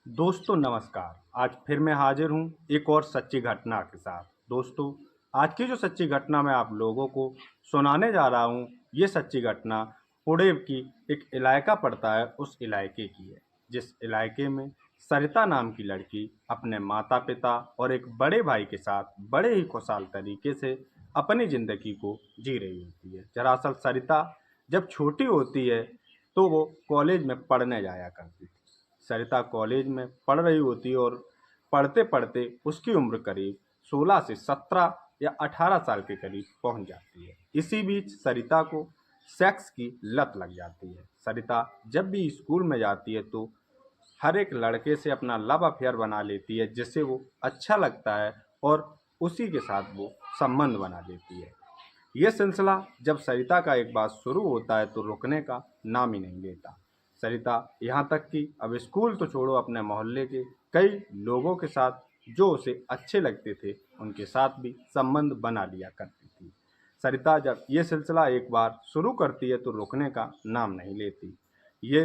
दोस्तों नमस्कार। आज फिर मैं हाजिर हूँ एक और सच्ची घटना के साथ। दोस्तों, आज की जो सच्ची घटना मैं आप लोगों को सुनाने जा रहा हूँ, ये सच्ची घटना पुणे की एक इलाका पड़ता है उस इलाके की है, जिस इलाके में सरिता नाम की लड़की अपने माता पिता और एक बड़े भाई के साथ बड़े ही खुशहाल तरीके से अपनी ज़िंदगी को जी रही होती है। दरअसल सरिता जब छोटी होती है तो वो कॉलेज में पढ़ने जाया करती थी। सरिता कॉलेज में पढ़ रही होती है और पढ़ते पढ़ते उसकी उम्र करीब 16 से 17 या 18 साल के करीब पहुंच जाती है। इसी बीच सरिता को सेक्स की लत लग जाती है। सरिता जब भी स्कूल में जाती है तो हर एक लड़के से अपना लव अफेयर बना लेती है, जिससे वो अच्छा लगता है और उसी के साथ वो संबंध बना लेती है। ये सिलसिला जब सरिता का एक बार शुरू होता है तो रुकने का नाम ही नहीं लेता। सरिता यहाँ तक कि अब स्कूल तो छोड़ो, अपने मोहल्ले के कई लोगों के साथ जो उसे अच्छे लगते थे उनके साथ भी संबंध बना लिया करती थी। सरिता जब ये सिलसिला एक बार शुरू करती है तो रुकने का नाम नहीं लेती। ये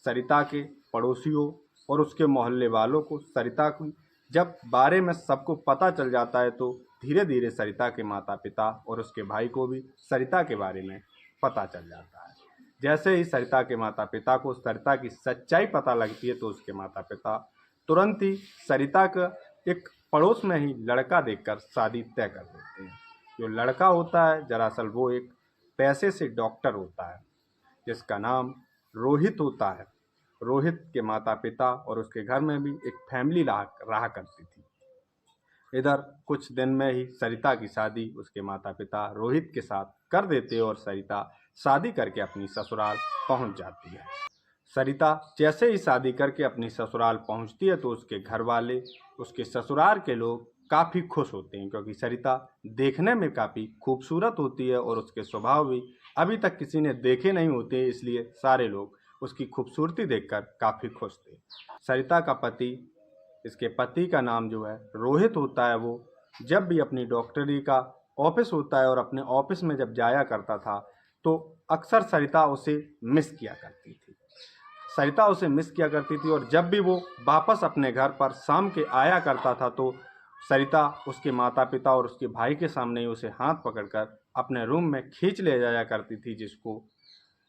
सरिता के पड़ोसियों और उसके मोहल्ले वालों को सरिता की जब बारे में सबको पता चल जाता है तो धीरे धीरे सरिता के माता पिता और उसके भाई को भी सरिता के बारे में पता चल जाता है। जैसे ही सरिता के माता पिता को सरिता की सच्चाई पता लगती है तो उसके माता पिता तुरंत ही सरिता का एक पड़ोस में ही लड़का देखकर शादी तय कर देते हैं। जो लड़का होता है दरअसल वो एक पैसे से डॉक्टर होता है, जिसका नाम रोहित होता है। रोहित के माता पिता और उसके घर में भी एक फैमिली रहा रहा करती थी। इधर कुछ दिन में ही सरिता की शादी उसके माता पिता रोहित के साथ कर देते और सरिता शादी करके अपनी ससुराल पहुंच जाती है। सरिता जैसे ही शादी करके अपनी ससुराल पहुंचती है तो उसके घर वाले, उसके ससुराल के लोग काफ़ी खुश होते हैं, क्योंकि सरिता देखने में काफ़ी खूबसूरत होती है और उसके स्वभाव भी अभी तक किसी ने देखे नहीं होते, इसलिए सारे लोग उसकी खूबसूरती देखकर काफ़ी खुश थे। सरिता का पति, इसके पति का नाम जो है रोहित होता है, वो जब भी अपनी डॉक्टरी का ऑफिस होता है और अपने ऑफिस में जब जाया करता था तो अक्सर सरिता उसे मिस किया करती थी। सरिता उसे मिस किया करती थी और जब भी वो वापस अपने घर पर शाम के आया करता था तो सरिता उसके माता पिता और उसके भाई के सामने ही उसे हाथ पकड़कर अपने रूम में खींच ले जाया करती थी, जिसको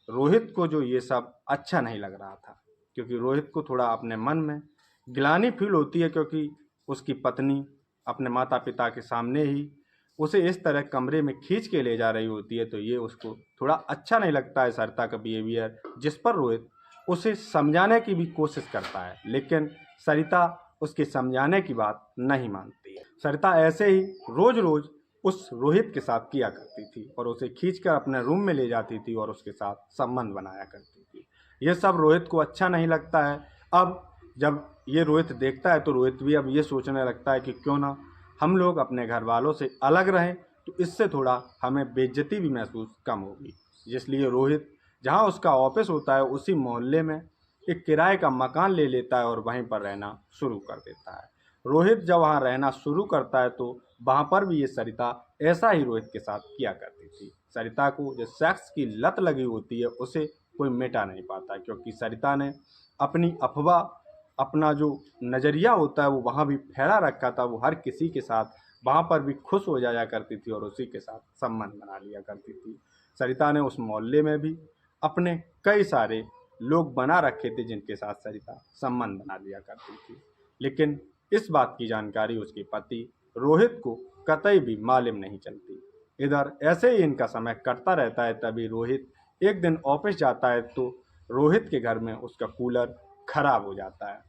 रोहित को जो ये सब अच्छा नहीं लग रहा था, क्योंकि रोहित को थोड़ा अपने मन में गिलानी फील होती है, क्योंकि उसकी पत्नी अपने माता पिता के सामने ही उसे इस तरह कमरे में खींच के ले जा रही होती है, तो ये उसको थोड़ा अच्छा नहीं लगता है सरिता का बिहेवियर, जिस पर रोहित उसे समझाने की भी कोशिश करता है, लेकिन सरिता उसके समझाने की बात नहीं मानती है। सरिता ऐसे ही रोज रोज उस रोहित के साथ किया करती थी और उसे खींचकर अपने रूम में ले जाती थी और उसके साथ संबंध बनाया करती थी। ये सब रोहित को अच्छा नहीं लगता है। अब जब ये रोहित देखता है तो रोहित भी अब ये सोचने लगता है कि क्यों ना हम लोग अपने घर वालों से अलग रहें, तो इससे थोड़ा हमें बेइज्जती भी महसूस कम होगी। इसलिए रोहित जहाँ उसका ऑफिस होता है उसी मोहल्ले में एक किराए का मकान ले लेता है और वहीं पर रहना शुरू कर देता है। रोहित जब वहाँ रहना शुरू करता है तो वहाँ पर भी ये सरिता ऐसा ही रोहित के साथ किया करती थी। सरिता को जो सेक्स की लत लगी होती है उसे कोई मिटा नहीं पाता, क्योंकि सरिता ने अपनी अफवाह, अपना जो नज़रिया होता है वो वहाँ भी फैला रखा था। वो हर किसी के साथ वहाँ पर भी खुश हो जाया करती थी और उसी के साथ संबंध बना लिया करती थी। सरिता ने उस मोहल्ले में भी अपने कई सारे लोग बना रखे थे जिनके साथ सरिता संबंध बना लिया करती थी, लेकिन इस बात की जानकारी उसके पति रोहित को कतई भी मालूम नहीं चलती। इधर ऐसे ही इनका समय कटता रहता है। तभी रोहित एक दिन ऑफिस जाता है तो रोहित के घर में उसका कूलर खराब हो जाता है,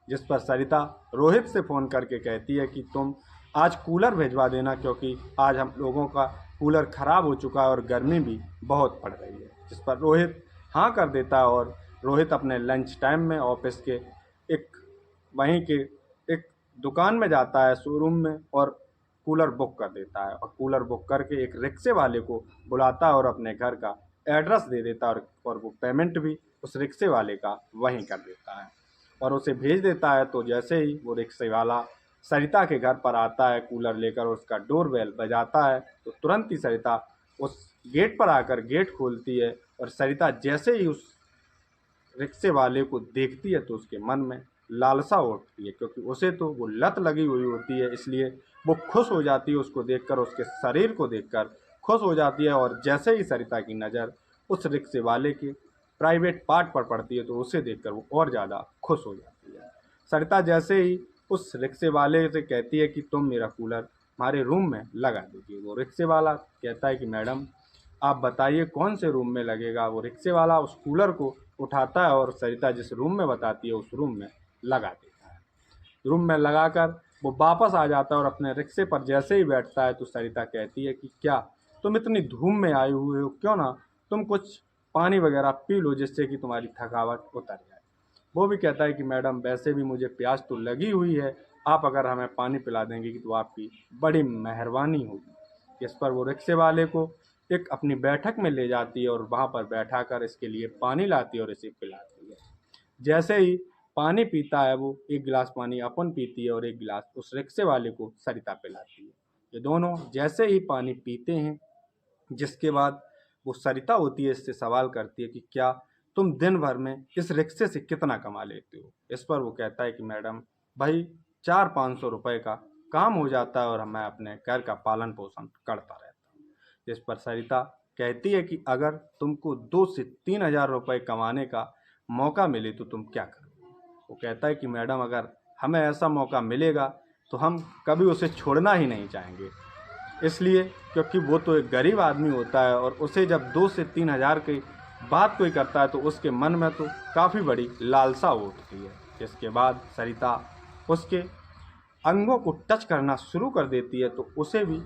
जिस पर सरिता रोहित से फ़ोन करके कहती है कि तुम आज कूलर भिजवा देना, क्योंकि आज हम लोगों का कूलर ख़राब हो चुका है और गर्मी भी बहुत पड़ रही है। जिस पर रोहित हाँ कर देता है और रोहित अपने लंच टाइम में ऑफिस के एक वहीं के एक दुकान में जाता है, शोरूम में, और कूलर बुक कर देता है और कूलर बुक करके एक रिक्शे वाले को बुलाता है और अपने घर का एड्रेस दे देता है और वो पेमेंट भी उस रिक्शे वाले का वहीं कर देता है और उसे भेज देता है। तो जैसे ही वो रिक्शे वाला सरिता के घर पर आता है कूलर लेकर, उसका डोर बेल बजाता है तो तुरंत ही सरिता उस गेट पर आकर गेट खोलती है और सरिता जैसे ही उस रिक्शे वाले को देखती है तो उसके मन में लालसा उठती है, क्योंकि उसे तो वो लत लगी हुई होती है, इसलिए वो खुश हो जाती है उसको देखकर, उसके शरीर को देखकर खुश हो जाती है। और जैसे ही सरिता की नज़र उस रिक्शे वाले के प्राइवेट पार्ट पर पड़ती है तो उसे देखकर वो और ज़्यादा खुश हो जाती है। सरिता जैसे ही उस रिक्शे वाले से कहती है कि तुम मेरा कूलर हमारे रूम में लगा दीजिए, वो रिक्शे वाला कहता है कि मैडम आप बताइए कौन से रूम में लगेगा। वो रिक्शे वाला उस कूलर को उठाता है और सरिता जिस रूम में बताती है उस रूम में लगा देता है। रूम में लगाकर वो वापस आ जाता है और अपने रिक्शे पर जैसे ही बैठता है तो सरिता कहती है कि क्या तुम इतनी धूम में आए हुए हो, क्यों ना तुम कुछ पानी वगैरह पी लो जिससे कि तुम्हारी थकावट उतर जाए। वो भी कहता है कि मैडम वैसे भी मुझे प्यास तो लगी हुई है, आप अगर हमें पानी पिला देंगे कि तो आपकी बड़ी मेहरबानी होगी। इस पर वो रिक्शे वाले को एक अपनी बैठक में ले जाती है और वहाँ पर बैठाकर इसके लिए पानी लाती है और इसे पिलाती है। जैसे ही पानी पीता है वो, एक गिलास पानी अपन पीती है और एक गिलास उस रिक्शे वाले को सरिता पिलाती है। ये दोनों जैसे ही पानी पीते हैं, जिसके बाद वो सरिता होती है इससे सवाल करती है कि क्या तुम दिन भर में इस रिक्शे से कितना कमा लेते हो। इस पर वो कहता है कि मैडम भाई 400-500 रुपये का काम हो जाता है और मैं अपने घर का पालन पोषण करता रहता हूँ। जिस पर सरिता कहती है कि अगर तुमको 2 से 3 हज़ार रुपये कमाने का मौका मिले तो तुम क्या करोगे। वो कहता है कि मैडम अगर हमें ऐसा मौका मिलेगा तो हम कभी उसे छोड़ना ही नहीं चाहेंगे, इसलिए क्योंकि वो तो एक गरीब आदमी होता है और उसे जब 2 से 3 हज़ार की बात कोई करता है तो उसके मन में तो काफ़ी बड़ी लालसा उठती है। इसके बाद सरिता उसके अंगों को टच करना शुरू कर देती है तो उसे भी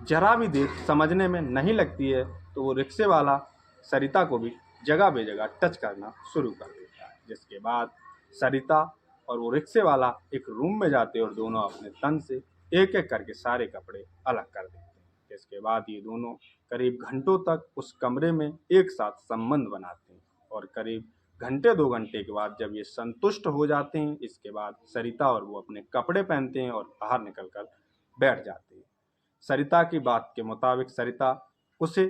जरा भी देर समझने में नहीं लगती है, तो वो रिक्शे वाला सरिता को भी जगह बेजगह टच करना शुरू कर देता है। जिसके बाद सरिता और वो रिक्शे वाला एक रूम में जाते हैं और दोनों अपने तन से एक एक करके सारे कपड़े अलग कर देते हैं। इसके बाद ये दोनों करीब घंटों तक उस कमरे में एक साथ संबंध बनाते हैं और करीब घंटे 2 घंटे के बाद जब ये संतुष्ट हो जाते हैं, इसके बाद सरिता और वो अपने कपड़े पहनते हैं और बाहर निकल कर बैठ जाते हैं। सरिता की बात के मुताबिक सरिता उसे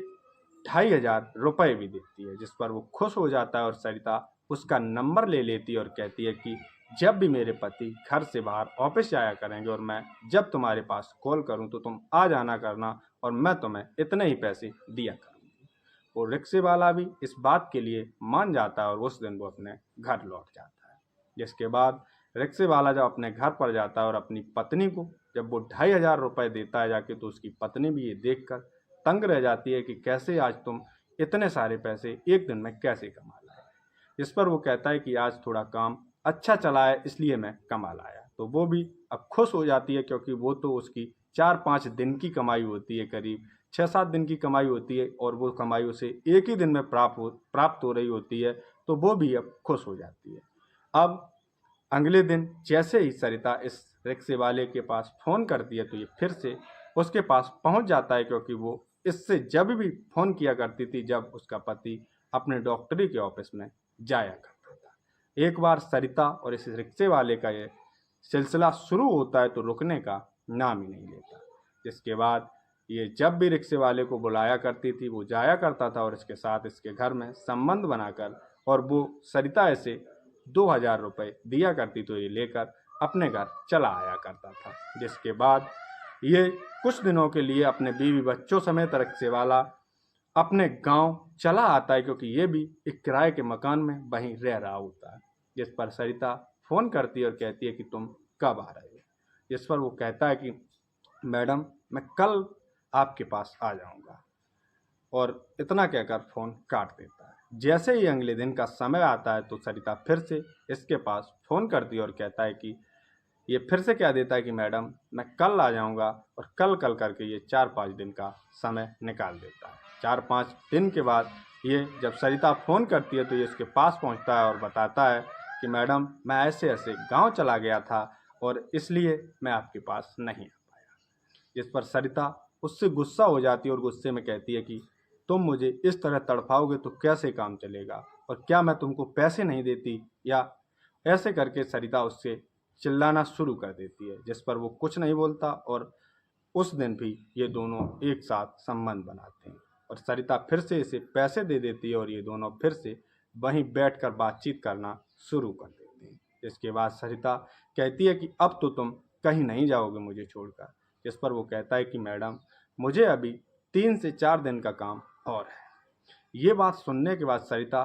2,500 रुपये भी देती है, जिस पर वो खुश हो जाता है और सरिता उसका नंबर ले लेती है और कहती है कि जब भी मेरे पति घर से बाहर ऑफिस जाया करेंगे और मैं जब तुम्हारे पास कॉल करूं तो तुम आ जाना करना और मैं तुम्हें इतने ही पैसे दिया करूंगी। वो रिक्शे वाला भी इस बात के लिए मान जाता है और उस दिन वो अपने घर लौट जाता है। जिसके बाद रिक्शे वाला जब अपने घर पर जाता है और अपनी पत्नी को जब वो 2,500 रुपये देता है जाके, तो उसकी पत्नी भी ये देखकर तंग रह जाती है कि कैसे आज तुम इतने सारे पैसे एक दिन में कैसे कमा लाए। जिस पर वो कहता है कि आज थोड़ा काम अच्छा चला है इसलिए मैं कमा लाया। तो वो भी अब खुश हो जाती है, क्योंकि वो तो उसकी 4-5 दिन की कमाई होती है, करीब 6-7 दिन की कमाई होती है और वो कमाई उसे एक ही दिन में प्राप्त हो रही होती है, तो वो भी अब खुश हो जाती है। अब अगले दिन जैसे ही सरिता इस रिक्शे वाले के पास फ़ोन करती है तो ये फिर से उसके पास पहुंच जाता है, क्योंकि वो इससे जब भी फ़ोन किया करती थी जब उसका पति अपने डॉक्टरी के ऑफिस में जाया करता था। एक बार सरिता और इस रिक्शे वाले का ये सिलसिला शुरू होता है तो रुकने का नाम ही नहीं लेता। जिसके बाद ये जब भी रिक्शे वाले को बुलाया करती थी वो जाया करता था और इसके साथ इसके घर में संबंध बनाकर, और वो सरिता ऐसे 2,000 रुपये दिया करती तो ये लेकर अपने घर चला आया करता था। जिसके बाद ये कुछ दिनों के लिए अपने बीवी बच्चों समेत रिक्शे वाला अपने गांव चला आता है, क्योंकि ये भी एक किराए के मकान में वहीं रह रहा होता है। जिस पर सरिता फ़ोन करती है और कहती है कि तुम कब आ रहे हो। जिस पर वो कहता है कि मैडम मैं कल आपके पास आ जाऊंगा, और इतना कहकर फ़ोन काट देता है। जैसे ही अगले दिन का समय आता है तो सरिता फिर से इसके पास फ़ोन करती है और कहता है कि ये फिर से कह देता है कि मैडम मैं कल आ जाऊंगा, और कल कल करके ये 4-5 दिन का समय निकाल देता है। 4-5 दिन के बाद ये जब सरिता फ़ोन करती है तो ये उसके पास पहुंचता है और बताता है कि मैडम मैं ऐसे ऐसे गांव चला गया था और इसलिए मैं आपके पास नहीं आ पाया। जिस पर सरिता उससे गुस्सा हो जाती है और गुस्से में कहती है कि तुम मुझे इस तरह तड़पाओगे तो कैसे काम चलेगा, और क्या मैं तुमको पैसे नहीं देती, या ऐसे करके सरिता उससे चिल्लाना शुरू कर देती है। जिस पर वो कुछ नहीं बोलता और उस दिन भी ये दोनों एक साथ संबंध बनाते हैं और सरिता फिर से इसे पैसे दे देती है और ये दोनों फिर से वहीं बैठकर बातचीत करना शुरू कर देते हैं। इसके बाद सरिता कहती है कि अब तो तुम कहीं नहीं जाओगे मुझे छोड़कर। जिस पर वो कहता है कि मैडम मुझे अभी 3 से 4 दिन का काम और है। ये बात सुनने के बाद सरिता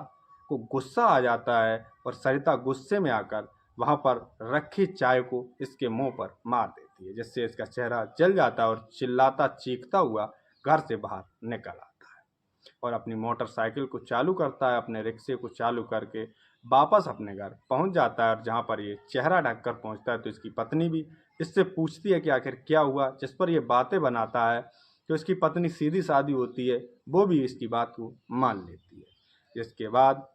को गुस्सा आ जाता है और सरिता गुस्से में आकर वहाँ पर रखी चाय को इसके मुंह पर मार देती है, जिससे इसका चेहरा जल जाता है और चिल्लाता चीखता हुआ घर से बाहर निकल आता है और अपनी मोटरसाइकिल को चालू करता है। अपने रिक्शे को चालू करके वापस अपने घर पहुंच जाता है और जहां पर ये चेहरा ढककर पहुंचता है तो इसकी पत्नी भी इससे पूछती है कि आखिर क्या हुआ, जिस पर ये बातें बनाता है कि उसकी पत्नी सीधी सादी होती है, वो भी इसकी बात को मान लेती है। जिसके बाद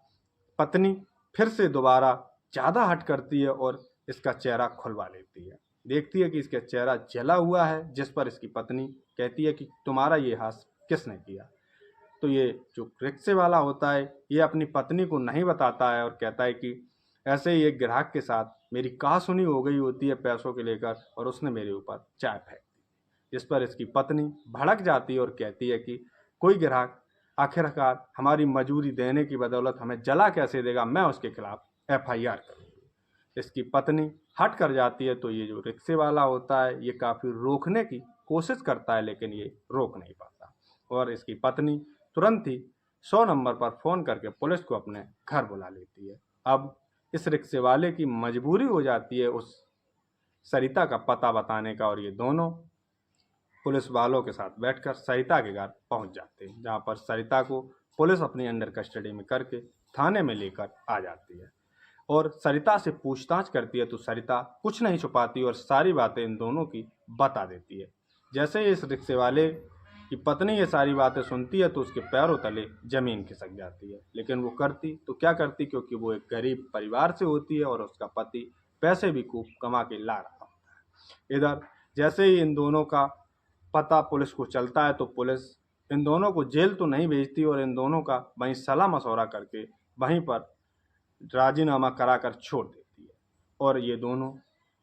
पत्नी फिर से दोबारा ज़्यादा हट करती है और इसका चेहरा खुलवा लेती है। देखती है कि इसका चेहरा जला हुआ है, जिस पर इसकी पत्नी कहती है कि तुम्हारा ये हाथ किसने किया। तो ये जो रिक्शे वाला होता है ये अपनी पत्नी को नहीं बताता है और कहता है कि ऐसे ही एक ग्राहक के साथ मेरी कहासुनी हो गई होती है पैसों के लेकर और उसने मेरे ऊपर चाय फेंक दी। जिस पर इसकी पत्नी भड़क जाती है और कहती है कि कोई ग्राहक आखिरकार हमारी मजूरी देने की बदौलत हमें जला कैसे देगा, मैं उसके खिलाफ FIR करूँगी। इसकी पत्नी हट कर जाती है तो ये जो रिक्शे वाला होता है ये काफ़ी रोकने की कोशिश करता है, लेकिन ये रोक नहीं पाता और इसकी पत्नी तुरंत ही 100 नंबर पर फ़ोन करके पुलिस को अपने घर बुला लेती है। अब इस रिक्शे वाले की मजबूरी हो जाती है उस सरिता का पता बताने का और ये दोनों पुलिस वालों के साथ बैठकर सरिता के घर पहुंच जाते हैं, जहां पर सरिता को पुलिस अपनी अंडर कस्टडी में करके थाने में लेकर आ जाती है और सरिता से पूछताछ करती है। तो सरिता कुछ नहीं छुपाती और सारी बातें इन दोनों की बता देती है। जैसे ही इस रिक्शे वाले की पत्नी ये सारी बातें सुनती है तो उसके पैरों तले जमीन खिसक जाती है, लेकिन वो करती तो क्या करती, क्योंकि वो एक गरीब परिवार से होती है और उसका पति पैसे भी खूब कमा के ला रहा होता है। इधर जैसे ही इन दोनों का पता पुलिस को चलता है तो पुलिस इन दोनों को जेल तो नहीं भेजती और इन दोनों का वहीं सलाह मशवरा करके वहीं पर राजीनामा कराकर छोड़ देती है और ये दोनों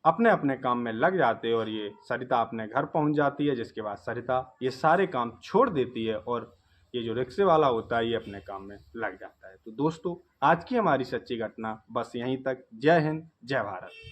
अपने अपने काम में लग जाते हैं और ये सरिता अपने घर पहुंच जाती है। जिसके बाद सरिता ये सारे काम छोड़ देती है और ये जो रिक्शे वाला होता है ये अपने काम में लग जाता है। तो दोस्तों आज की हमारी सच्ची घटना बस यहीं तक। जय हिंद, जय भारत।